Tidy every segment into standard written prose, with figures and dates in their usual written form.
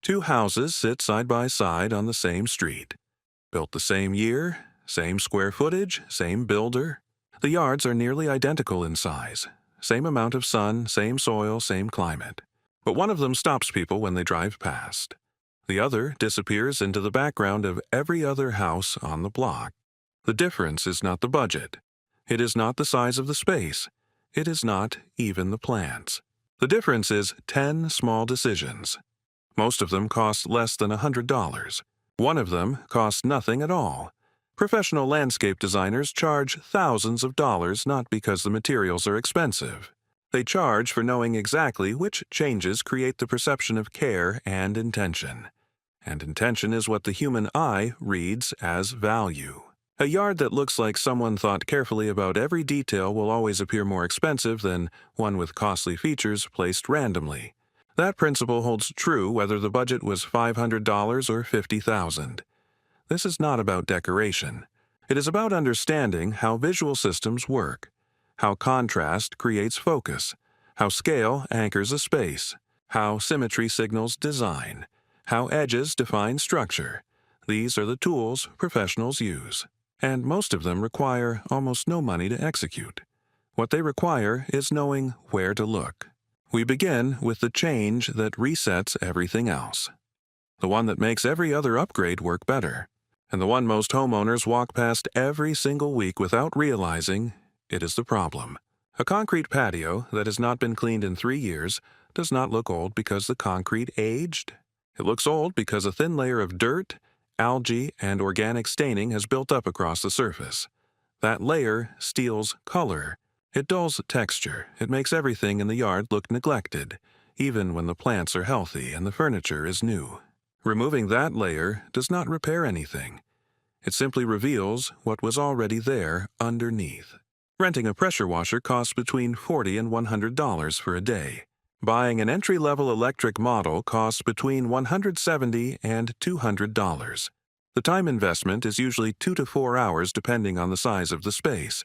Two houses sit side by side on the same street. Built the same year, same square footage, same builder. The yards are nearly identical in size. Same amount of sun, same soil, same climate. But one of them stops people when they drive past. The other disappears into the background of every other house on the block. The difference is not the budget. It is not the size of the space. It is not even the plants. The difference is 10 small decisions. Most of them cost less than $100. One of them costs nothing at all. Professional landscape designers charge thousands of dollars not because the materials are expensive. They charge for knowing exactly which changes create the perception of care and intention. And intention is what the human eye reads as value. A yard that looks like someone thought carefully about every detail will always appear more expensive than one with costly features placed randomly. That principle holds true whether the budget was $500 or $50,000. This is not about decoration. It is about understanding how visual systems work, how contrast creates focus, how scale anchors a space, how symmetry signals design, how edges define structure. These are the tools professionals use, and most of them require almost no money to execute. What they require is knowing where to look. We begin with the change that resets everything else, the one that makes every other upgrade work better, and the one most homeowners walk past every single week without realizing it is the problem. A concrete patio that has not been cleaned in 3 years does not look old because the concrete aged. It looks old because a thin layer of dirt, algae, and organic staining has built up across the surface. That layer steals color. It dulls texture. It makes everything in the yard look neglected, even when the plants are healthy and the furniture is new. Removing that layer does not repair anything. It simply reveals what was already there underneath. Renting a pressure washer costs between $40 and $100 for a day. Buying an entry-level electric model costs between $170 and $200. The time investment is usually 2 to 4 hours depending on the size of the space.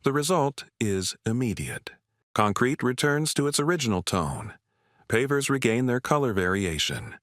The result is immediate. Concrete returns to its original tone. Pavers regain their color variation.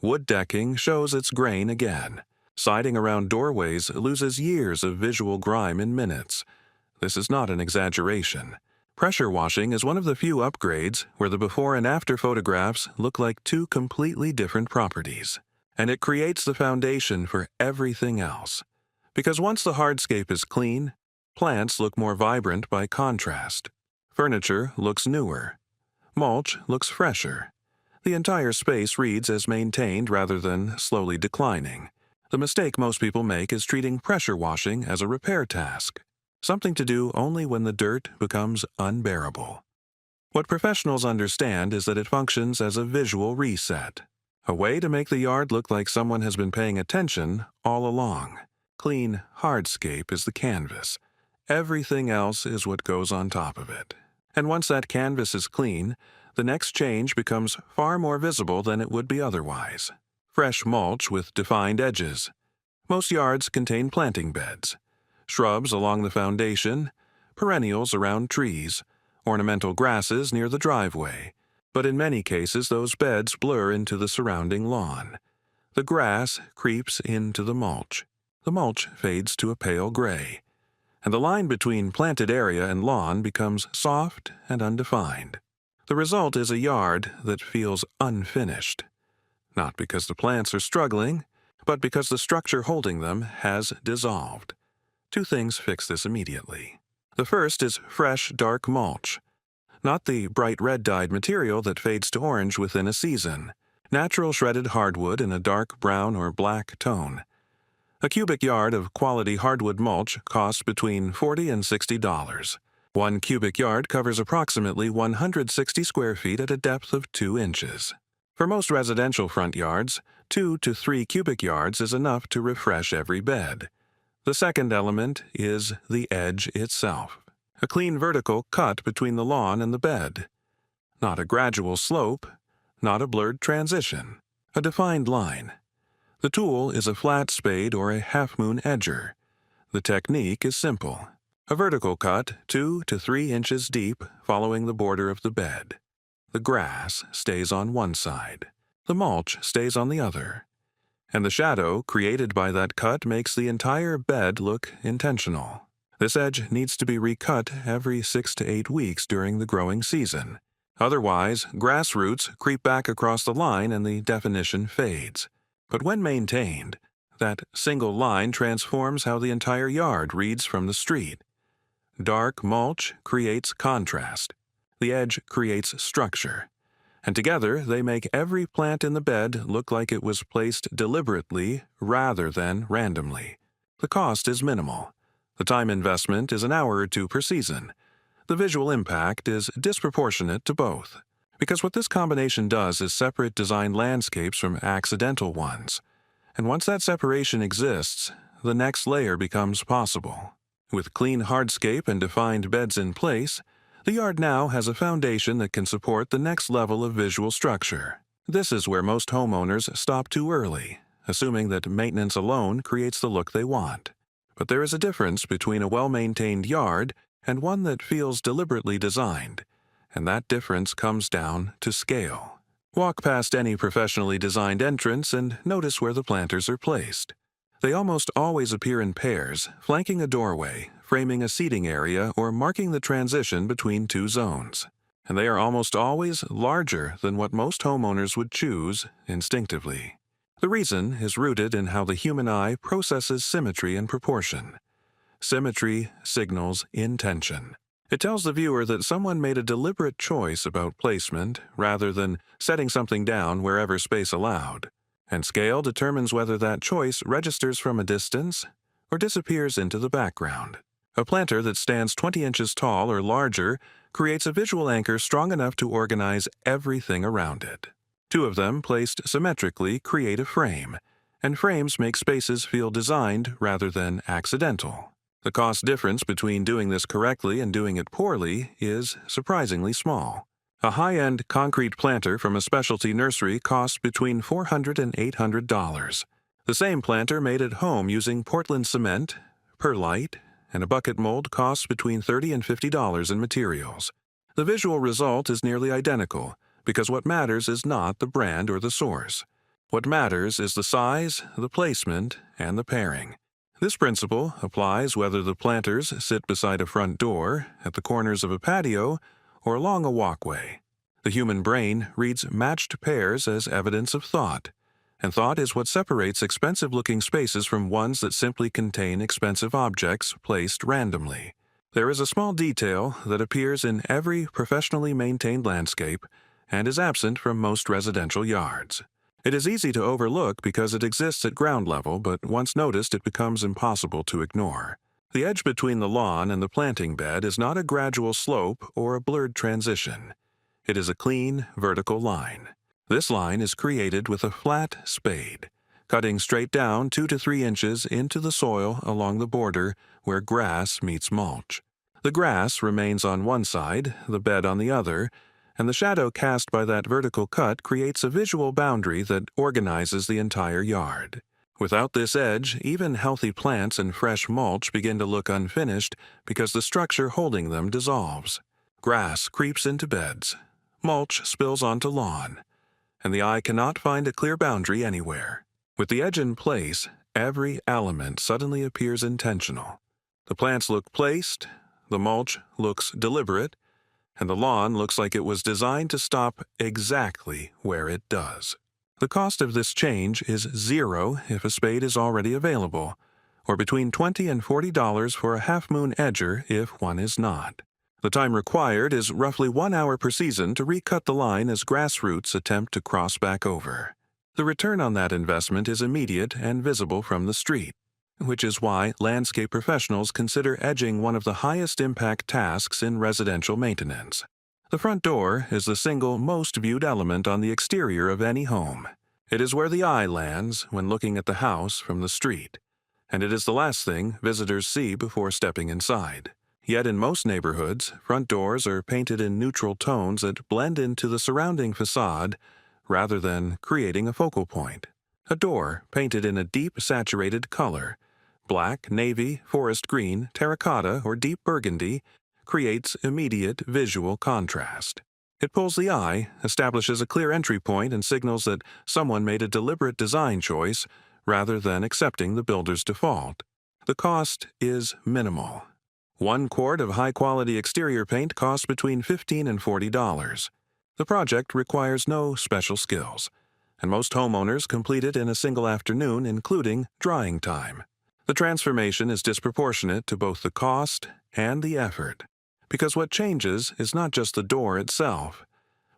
Wood decking shows its grain again. Siding around doorways loses years of visual grime in minutes. This is not an exaggeration. Pressure washing is one of the few upgrades where the before and after photographs look like two completely different properties. And it creates the foundation for everything else. Because once the hardscape is clean, plants look more vibrant by contrast. Furniture looks newer. Mulch looks fresher. The entire space reads as maintained rather than slowly declining. The mistake most people make is treating pressure washing as a repair task, something to do only when the dirt becomes unbearable. What professionals understand is that it functions as a visual reset, a way to make the yard look like someone has been paying attention all along. Clean hardscape is the canvas. Everything else is what goes on top of it. And once that canvas is clean, the next change becomes far more visible than it would be otherwise. Fresh mulch with defined edges. Most yards contain planting beds. Shrubs along the foundation, perennials around trees, ornamental grasses near the driveway. But in many cases, those beds blur into the surrounding lawn. The grass creeps into the mulch. The mulch fades to a pale gray. And the line between planted area and lawn becomes soft and undefined. The result is a yard that feels unfinished. Not because the plants are struggling, but because the structure holding them has dissolved. 2 things fix this immediately. The first is fresh, dark mulch. Not the bright red-dyed material that fades to orange within a season. Natural shredded hardwood in a dark brown or black tone. A cubic yard of quality hardwood mulch costs between $40 and $60. 1 cubic yard covers approximately 160 square feet at a depth of 2 inches. For most residential front yards, 2 to 3 cubic yards is enough to refresh every bed. The second element is the edge itself. A clean vertical cut between the lawn and the bed. Not a gradual slope, not a blurred transition. A defined line. The tool is a flat spade or a half-moon edger. The technique is simple. A vertical cut 2 to 3 inches deep following the border of the bed. The grass stays on one side. The mulch stays on the other. And the shadow created by that cut makes the entire bed look intentional. This edge needs to be recut every 6 to 8 weeks during the growing season. Otherwise, grass roots creep back across the line and the definition fades. But when maintained, that single line transforms how the entire yard reads from the street. Dark mulch creates contrast. The edge creates structure. And together they make every plant in the bed look like it was placed deliberately rather than randomly. The cost is minimal. The time investment is an hour or two per season. The visual impact is disproportionate to both, because what this combination does is separate designed landscapes from accidental ones. And once that separation exists, the next layer becomes possible. With clean hardscape and defined beds in place, the yard now has a foundation that can support the next level of visual structure. This is where most homeowners stop too early, assuming that maintenance alone creates the look they want. But there is a difference between a well-maintained yard and one that feels deliberately designed, and that difference comes down to scale. Walk past any professionally designed entrance and notice where the planters are placed. They almost always appear in pairs, flanking a doorway, framing a seating area, or marking the transition between two zones. And they are almost always larger than what most homeowners would choose instinctively. The reason is rooted in how the human eye processes symmetry and proportion. Symmetry signals intention. It tells the viewer that someone made a deliberate choice about placement rather than setting something down wherever space allowed. And scale determines whether that choice registers from a distance or disappears into the background. A planter that stands 20 inches tall or larger creates a visual anchor strong enough to organize everything around it. Two of them placed symmetrically create a frame, and frames make spaces feel designed rather than accidental. The cost difference between doing this correctly and doing it poorly is surprisingly small. A high-end concrete planter from a specialty nursery costs between $400 and $800. The same planter made at home using Portland cement, perlite, and a bucket mold costs between $30 and $50 in materials. The visual result is nearly identical, because what matters is not the brand or the source. What matters is the size, the placement, and the pairing. This principle applies whether the planters sit beside a front door, at the corners of a patio, or along a walkway. The human brain reads matched pairs as evidence of thought, and thought is what separates expensive-looking spaces from ones that simply contain expensive objects placed randomly. There is a small detail that appears in every professionally maintained landscape and is absent from most residential yards. It is easy to overlook because it exists at ground level, but once noticed it becomes impossible to ignore. The edge between the lawn and the planting bed is not a gradual slope or a blurred transition. It is a clean, vertical line. This line is created with a flat spade, cutting straight down 2 to 3 inches into the soil along the border where grass meets mulch. The grass remains on one side, the bed on the other, and the shadow cast by that vertical cut creates a visual boundary that organizes the entire yard. Without this edge, even healthy plants and fresh mulch begin to look unfinished because the structure holding them dissolves. Grass creeps into beds. Mulch spills onto lawn. And the eye cannot find a clear boundary anywhere. With the edge in place, every element suddenly appears intentional. The plants look placed, the mulch looks deliberate, and the lawn looks like it was designed to stop exactly where it does. The cost of this change is zero if a spade is already available, or between $20 and $40 for a half-moon edger if one is not. The time required is roughly 1 hour per season to recut the line as grass roots attempt to cross back over. The return on that investment is immediate and visible from the street, which is why landscape professionals consider edging one of the highest impact tasks in residential maintenance. The front door is the single most viewed element on the exterior of any home. It is where the eye lands when looking at the house from the street, and it is the last thing visitors see before stepping inside. Yet in most neighborhoods, front doors are painted in neutral tones that blend into the surrounding facade rather than creating a focal point. A door painted in a deep saturated color, black, navy, forest green, terracotta, or deep burgundy, creates immediate visual contrast. It pulls the eye, establishes a clear entry point, and signals that someone made a deliberate design choice rather than accepting the builder's default. The cost is minimal. 1 quart of high-quality exterior paint costs between $15 and $40. The project requires no special skills, and most homeowners complete it in a single afternoon, including drying time. The transformation is disproportionate to both the cost and the effort, because what changes is not just the door itself,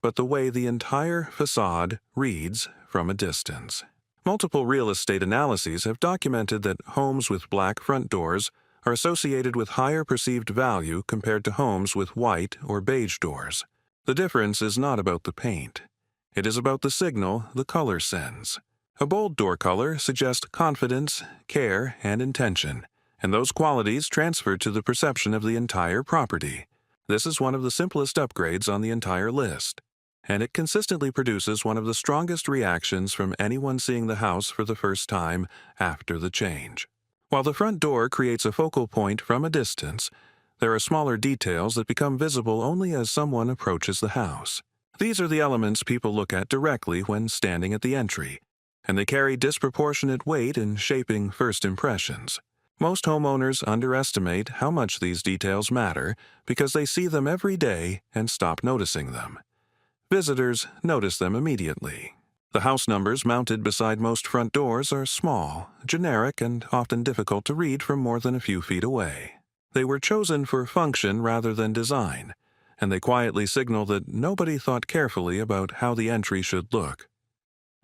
but the way the entire facade reads from a distance. Multiple real estate analyses have documented that homes with black front doors are associated with higher perceived value compared to homes with white or beige doors. The difference is not about the paint. It is about the signal the color sends. A bold door color suggests confidence, care, and intention, and those qualities transfer to the perception of the entire property. This is one of the simplest upgrades on the entire list, and it consistently produces one of the strongest reactions from anyone seeing the house for the first time after the change. While the front door creates a focal point from a distance, there are smaller details that become visible only as someone approaches the house. These are the elements people look at directly when standing at the entry, and they carry disproportionate weight in shaping first impressions. Most homeowners underestimate how much these details matter because they see them every day and stop noticing them. Visitors notice them immediately. The house numbers mounted beside most front doors are small, generic, and often difficult to read from more than a few feet away. They were chosen for function rather than design, and they quietly signal that nobody thought carefully about how the entry should look.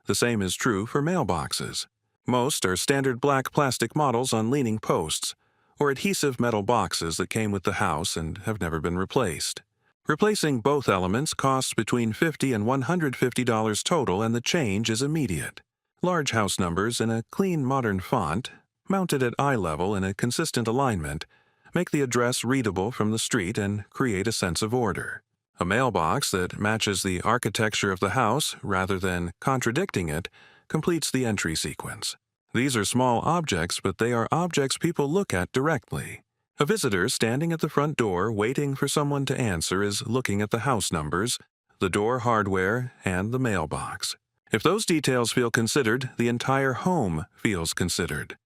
The same is true for mailboxes. Most are standard black plastic models on leaning posts, or adhesive metal boxes that came with the house and have never been replaced. Replacing both elements costs between $50 and $150 total, and the change is immediate. Large house numbers in a clean modern font, mounted at eye level in a consistent alignment, make the address readable from the street and create a sense of order. A mailbox that matches the architecture of the house rather than contradicting it completes the entry sequence. These are small objects, but they are objects people look at directly. A visitor standing at the front door waiting for someone to answer is looking at the house numbers, the door hardware, and the mailbox. If those details feel considered, the entire home feels considered.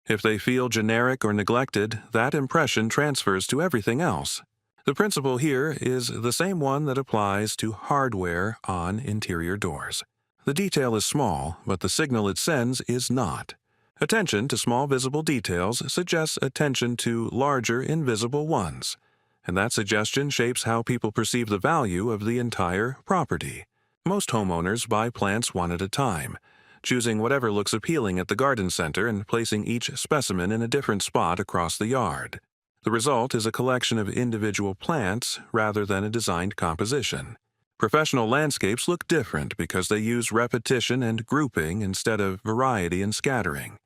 If they feel generic or neglected, that impression transfers to everything else. The principle here is the same one that applies to hardware on interior doors. The detail is small, but the signal it sends is not. Attention to small visible details suggests attention to larger invisible ones, and that suggestion shapes how people perceive the value of the entire property. Most homeowners buy plants one at a time, choosing whatever looks appealing at the garden center and placing each specimen in a different spot across the yard. The result is a collection of individual plants rather than a designed composition. Professional landscapes look different because they use repetition and grouping instead of variety and scattering.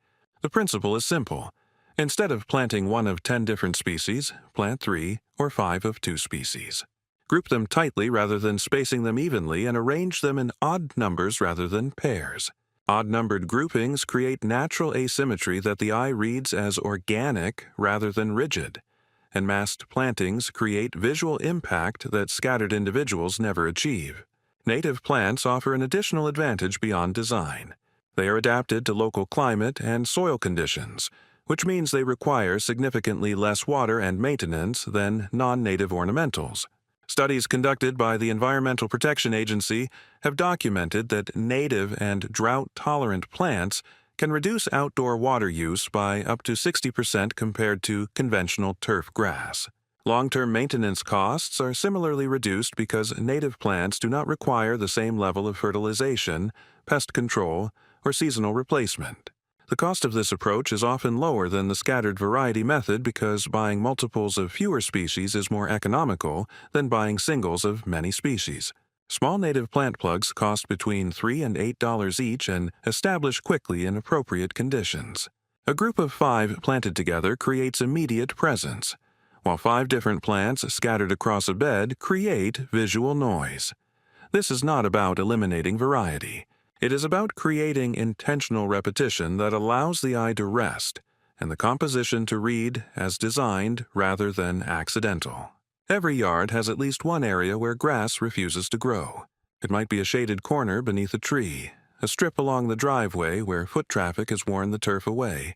The principle is simple. Instead of planting 1 of 10 different species, plant 3 or 5 of 2 species. Group them tightly rather than spacing them evenly, and arrange them in odd numbers rather than pairs. Odd-numbered groupings create natural asymmetry that the eye reads as organic rather than rigid, and massed plantings create visual impact that scattered individuals never achieve. Native plants offer an additional advantage beyond design. They are adapted to local climate and soil conditions, which means they require significantly less water and maintenance than non-native ornamentals. Studies conducted by the Environmental Protection Agency have documented that native and drought-tolerant plants can reduce outdoor water use by up to 60% compared to conventional turf grass. Long-term maintenance costs are similarly reduced because native plants do not require the same level of fertilization, pest control, or seasonal replacement. The cost of this approach is often lower than the scattered variety method because buying multiples of fewer species is more economical than buying singles of many species. Small native plant plugs cost between $3 and $8 each and establish quickly in appropriate conditions. A group of 5 planted together creates immediate presence, while 5 different plants scattered across a bed create visual noise. This is not about eliminating variety. It is about creating intentional repetition that allows the eye to rest and the composition to read as designed rather than accidental. Every yard has at least one area where grass refuses to grow. It might be a shaded corner beneath a tree, a strip along the driveway where foot traffic has worn the turf away,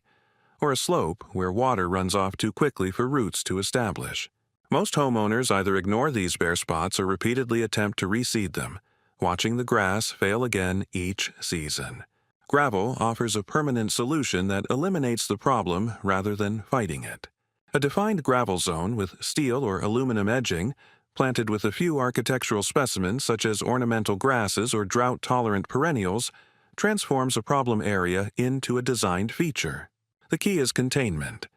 or a slope where water runs off too quickly for roots to establish. Most homeowners either ignore these bare spots or repeatedly attempt to reseed them, watching the grass fail again each season. Gravel offers a permanent solution that eliminates the problem rather than fighting it. A defined gravel zone with steel or aluminum edging, planted with a few architectural specimens such as ornamental grasses or drought-tolerant perennials, transforms a problem area into a designed feature. The key is containment.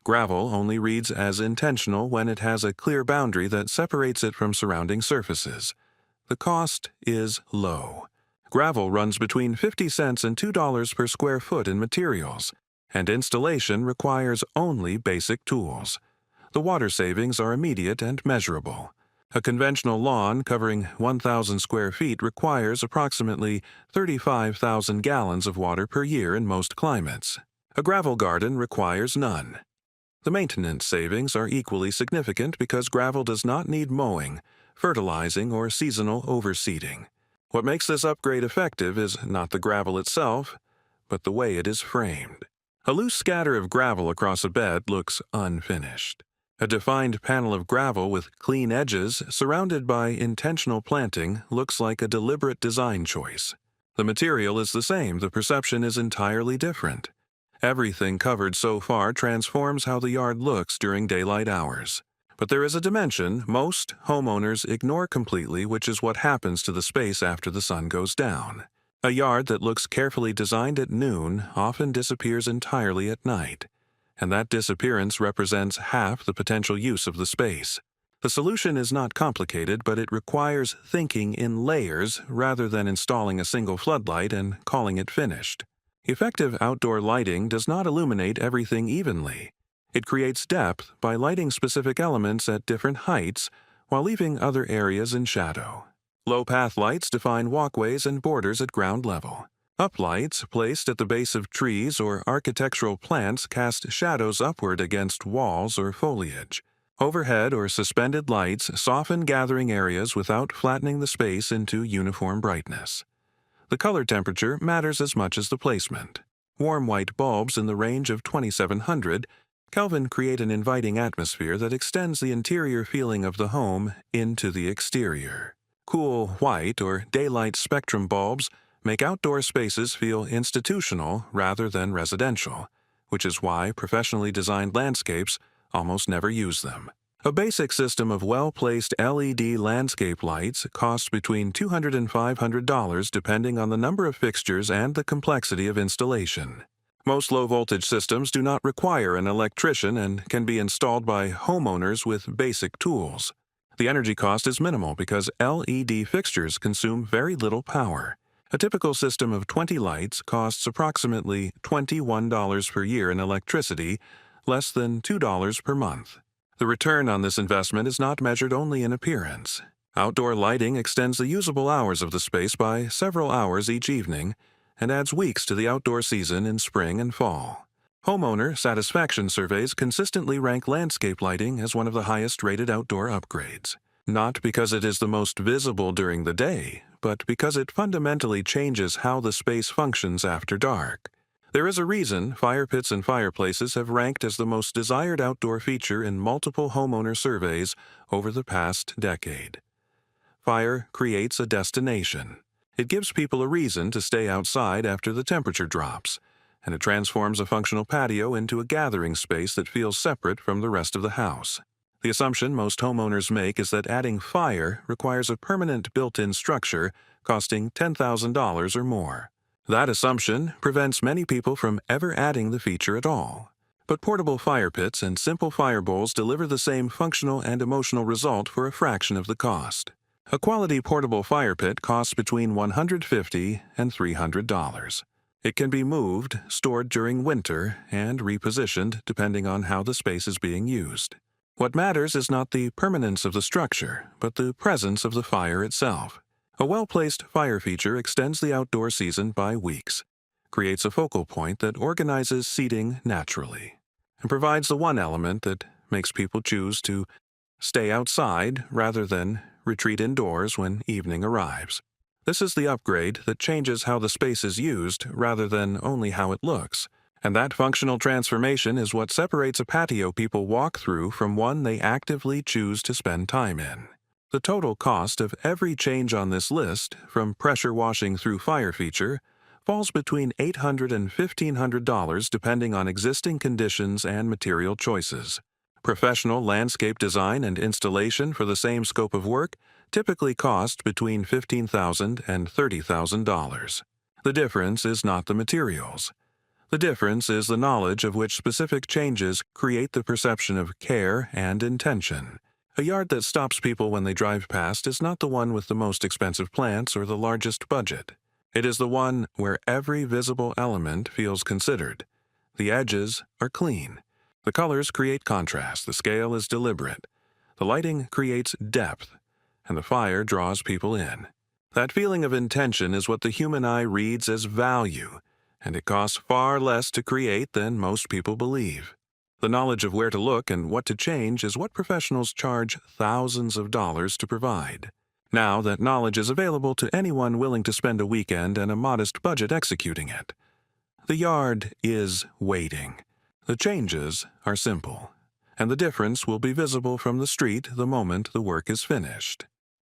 Gravel only reads as intentional when it has a clear boundary that separates it from surrounding surfaces. The cost is low. Gravel runs between 50 cents and $2 per square foot in materials, and installation requires only basic tools. The water savings are immediate and measurable. A conventional lawn covering 1,000 square feet requires approximately 35,000 gallons of water per year in most climates. A gravel garden requires none. The maintenance savings are equally significant because gravel does not need mowing, fertilizing, or seasonal overseeding. What makes this upgrade effective is not the gravel itself, but the way it is framed. A loose scatter of gravel across a bed looks unfinished. A defined panel of gravel with clean edges surrounded by intentional planting looks like a deliberate design choice. The material is the same, the perception is entirely different. Everything covered so far transforms how the yard looks during daylight hours. But there is a dimension most homeowners ignore completely, which is what happens to the space after the sun goes down. A yard that looks carefully designed at noon often disappears entirely at night, and that disappearance represents half the potential use of the space. The solution is not complicated, but it requires thinking in layers rather than installing a single floodlight and calling it finished. Effective outdoor lighting does not illuminate everything evenly. It creates depth by lighting specific elements at different heights while leaving other areas in shadow. Low-path lights define walkways and borders at ground level. Uplights placed at the base of trees or architectural plants cast shadows upward against walls or foliage. Overhead or suspended lights soften gathering areas without flattening the space into uniform brightness. The color temperature matters as much as the placement. Warm white bulbs in the range of 2700 Kelvin create an inviting atmosphere that extends the interior feeling of the home into the exterior. Cool white or daylight spectrum bulbs make outdoor spaces feel institutional rather than residential, which is why professionally designed landscapes almost never use them. A basic system of well-placed LED landscape lights costs between $200 and $500 depending on the number of fixtures and the complexity of installation. Most low-voltage systems do not require an electrician and can be installed by homeowners with basic tools. The energy cost is minimal because LED fixtures consume very little power. A typical system of 20 lights costs approximately $21 per year in electricity, less than $2 per month. The return on this investment is not measured only in appearance. Outdoor lighting extends the usable hours of the space by several hours each evening, and adds weeks to the outdoor season in spring and fall. Homeowner satisfaction surveys consistently rank landscape lighting as one of the highest-rated outdoor upgrades. Not because it is the most visible during the day, but because it fundamentally changes how the space functions after dark. There is a reason fire pits and fireplaces have ranked as the most desired outdoor feature in multiple homeowner surveys over the past decade. Fire creates a destination. It gives people a reason to stay outside after the temperature drops, and it transforms a functional patio into a gathering space that feels separate from the rest of the house. The assumption most homeowners make is that adding fire requires a permanent built-in structure costing $10,000 or more. That assumption prevents many people from ever adding the feature at all. But portable fire pits and simple fire bowls deliver the same functional and emotional result for a fraction of the cost. A quality portable fire pit costs between $150 and $300. It can be moved, stored during winter, and repositioned depending on how the space is being used. What matters is not the permanence of the structure, but the presence of the fire itself. A well-placed fire feature extends the outdoor season by weeks, creates a focal point that organizes seating naturally, and provides the one element that makes people choose to stay outside rather than retreat indoors when evening arrives. This is the upgrade that changes how the space is used rather than only how it looks. And that functional transformation is what separates a patio people walk through from one they actively choose to spend time in. The total cost of every change on this list, from pressure washing through fire feature, falls between $800 and $1,500 depending on existing conditions and material choices. Professional landscape design and installation for the same scope of work typically cost between $15,000 and $30,000. The difference is not the materials. The difference is the knowledge of which specific changes create the perception of care and intention. A yard that stops people when they drive past is not the one with the most expensive plants or the largest budget. It is the one where every visible element feels considered. The edges are clean. The colors create contrast. The scale is deliberate. The lighting creates depth, and the fire draws people in. That feeling of intention is what the human eye reads as value, and it costs far less to create than most people believe. The knowledge of where to look and what to change is what professionals charge thousands of dollars to provide. Now that knowledge is available to anyone willing to spend a weekend and a modest budget executing it. The yard is waiting. The changes are simple, and the difference will be visible from the street the moment the work is finished.